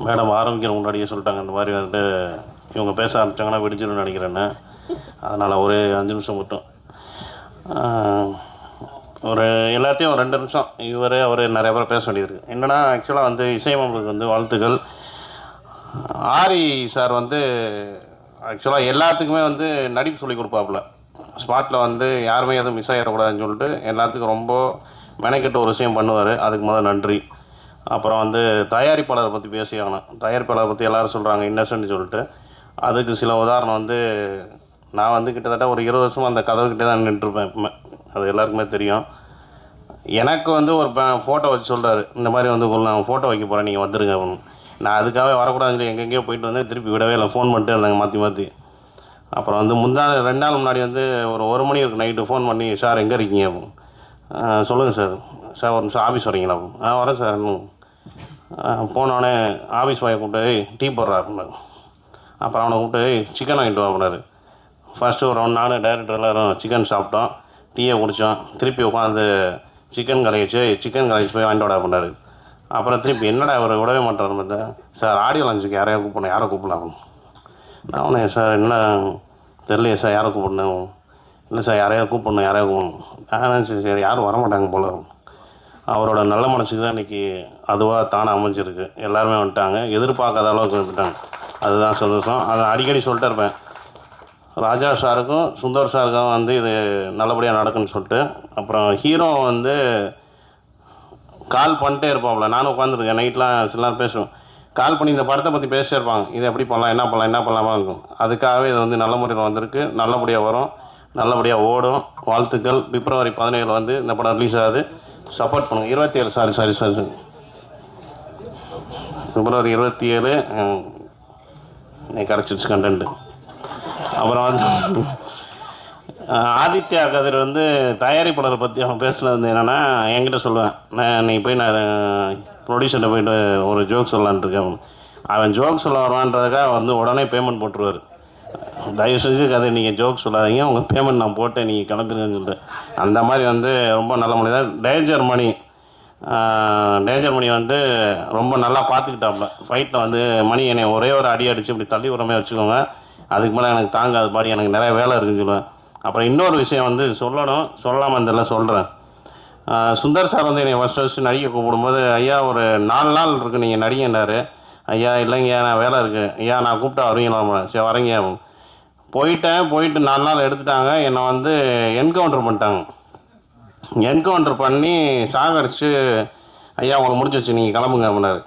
Madam ஆரம்பிக்கிற முன்னாடியே சொல்லிட்டாங்க, இந்த மாதிரி வந்துட்டு இவங்க பேச ஆரம்பித்தாங்கன்னா வெடிச்சிடும்னு நினைக்கிறேன்னு. அதனால் ஒரு 5 நிமிஷம் மட்டும் ஒரு எல்லாத்தையும் ஒரு 2 நிமிஷம் அவர் நிறைய பேர் பேச வேண்டியிருக்கு. என்னென்னா ஆக்சுவலாக வந்து இசையமைப்புக்கு வந்து வாழ்த்துக்கள். ஆரி சார் வந்து ஆக்சுவலாக எல்லாத்துக்குமே வந்து நடிப்பு சொல்லி கொடுப்பாப்புல. ஸ்பாட்டில் வந்து யாருமே எதுவும் மிஸ் ஆகிடக்கூடாதுன்னு சொல்லிட்டு எல்லாத்துக்கும் ரொம்ப மெனக்கெட்டு ஒரு விஷயம் பண்ணுவார். அதுக்கு முதல்ல நன்றி. அப்புறம் வந்து தயாரிப்பாளரை பற்றி பேசி ஆகணும். தயாரிப்பாளரை பற்றி எல்லோரும் சொல்கிறாங்க இன்னசென்ட்னு சொல்லிட்டு. அதுக்கு சில உதாரணம் வந்து நான் வந்து கிட்டத்தட்ட ஒரு 20 வருஷமாக அந்த கதவுக்கிட்டே தான் நின்றுருப்பேன் எப்பவுமே. அது எல்லாருக்குமே தெரியும். எனக்கு வந்து ஒரு ஃபோட்டோ வச்சு சொல்கிறாரு, இந்த மாதிரி வந்து நான் ஃபோட்டோ வைக்க போகிறேன், நீங்கள் வந்துடுங்க அப்படின்னு. நான் அதுக்காகவே வரக்கூடாதுன்னு சொல்லி எங்கெங்கேயோ போயிட்டு வந்து திருப்பி விடவே இல்லை. ஃபோன் பண்ணிட்டே இருந்தாங்க மாற்றி. அப்புறம் வந்து 2 நாள் முன்னாடி வந்து ஒரு மணி இருக்கு நைட்டு ஃபோன் பண்ணி, சார் எங்கே இருக்கீங்க அப்படின்னு. சொல்லுங்கள் சார். சார் ஒரு நிமிஷம் ஆஃபீஸ் வரீங்களா அப்படின்னு. வரேன் சார். போனோடனே ஆஃபீஸ் பாயை கூப்பிட்டு டீ போடுறா அப்படின்னாரு. அப்புறம் அவனை கூப்பிட்டு சிக்கன் வாங்கிட்டு வா அப்படின்னாரு. ஃபஸ்ட்டு ஒரு 1 நாள் டைரக்டர் எல்லோரும் சிக்கன் சாப்பிட்டோம், டீயை குடித்தோம். திருப்பி உட்காந்து சிக்கன் கலைச்சி போய் வாங்கிட்டு வாடா அப்படின்னாரு. அப்புறம் திருப்பி என்னடா அவர் விடவே மாட்டார் பார்த்தேன். சார் ஆடியோ லான்ச்சுக்கு யாரையா கூப்பிடலாம். நான் அவனே சார் என்ன தெரியலையே சார், யாரை கூப்பிடணும். இல்லை சார் யாரையா கூப்பிடணும். நான் சரி யாரும் வரமாட்டாங்க போல். அவரோட நல்ல மனசுக்கு தான் இன்றைக்கி அதுவாக தானாக அமைஞ்சிருக்கு. எல்லாருமே வந்துட்டாங்க, எதிர்பார்க்காத அளவுக்கு வந்துட்டாங்க. அதுதான் சந்தோஷம். அதை அடிக்கடி சொல்லிட்டே இருப்பேன். ராஜா சாருக்கும் சுந்தர் சாருக்கும் வந்து இது நல்லபடியாக நடக்குன்னு சொல்லிட்டு. அப்புறம் ஹீரோ வந்து கால் பண்ணிட்டே இருப்பாப்புல. நானும் உட்காந்துருக்கேன் நைட்லாம் சில நேரம் பேசுவேன். கால் பண்ணி இந்த படத்தை பற்றி பேசிட்டே இருப்பாங்க. இது எப்படி பண்ணலாம், என்ன பண்ணலாமா இருக்கும். அதுக்காகவே இது வந்து நல்ல முறையில் வந்திருக்கு. நல்லபடியாக வரும், நல்லபடியாக ஓடும். வாழ்த்துக்கள். பிப்ரவரி 17 வந்து இந்த படம் ரிலீஸ் ஆகுது. சப்போர்ட் பண்ணுங்கள். 27 சாரி பிப்ரவரி 27 கிடச்சிருச்சு கண்டென்ட்டு. அப்புறம் வந்து ஆதித்யா கதிர் வந்து தயாரிப்பாளரை பற்றி அவன் பேசுனது வந்து என்னென்னா, என்கிட்ட சொல்லுவேன், நீ போய் நான் ப்ரொடியூசர்கிட்ட போய்ட்டு ஒரு ஜோக் சொல்லலான்ட்டு இருக்கேன். அவன் ஜோக் சொல்ல வருவான்றதுக்காக வந்து உடனே பேமெண்ட் போட்டுருவார். தயவு செஞ்சு கதை நீங்கள் ஜோக் சொல்லாதீங்க, உங்கள் பேமெண்ட் நான் போட்டேன், நீங்கள் கிளம்புங்கன்னு சொல்லிட்டு. அந்த மாதிரி வந்து ரொம்ப நல்ல மனிதர். டேஞ்சர் மணி வந்து ரொம்ப நல்லா பார்த்துக்கிட்டாப்புல. ஃபைட்டில் வந்து மணி என்னை ஒரே ஒரு அடி அடித்து இப்படி தள்ளி உரமே வச்சுக்கோங்க, அதுக்கு மேலே எனக்கு தாங்காது பாடி, எனக்கு நிறைய வேலை இருக்குதுன்னு சொல்லுவேன். அப்புறம் இன்னொரு விஷயம் வந்து சொல்லாமல் இருந்ததில்ல, சொல்கிறேன். சுந்தர் சார் வந்து என்னை ஃபஸ்ட்டு நடிக்க கூப்பிடும்போது, ஐயா ஒரு 4 நாள் இருக்குது நீங்கள் நடிகன்னாரு. ஐயா இல்லைங்க நான் வேலை இருக்குது, ஐயா நான் கூப்பிட்டா வருவீங்களா. சரி வரீங்க. போயிட்டு 4 நாள் எடுத்துட்டாங்க. என்னை வந்து என்கவுண்டர் பண்ணி சாகடிச்சு, ஐயா உங்களுக்கு முடிச்சு வச்சு நீங்கள் கிளம்புங்க அப்படின்னாரு.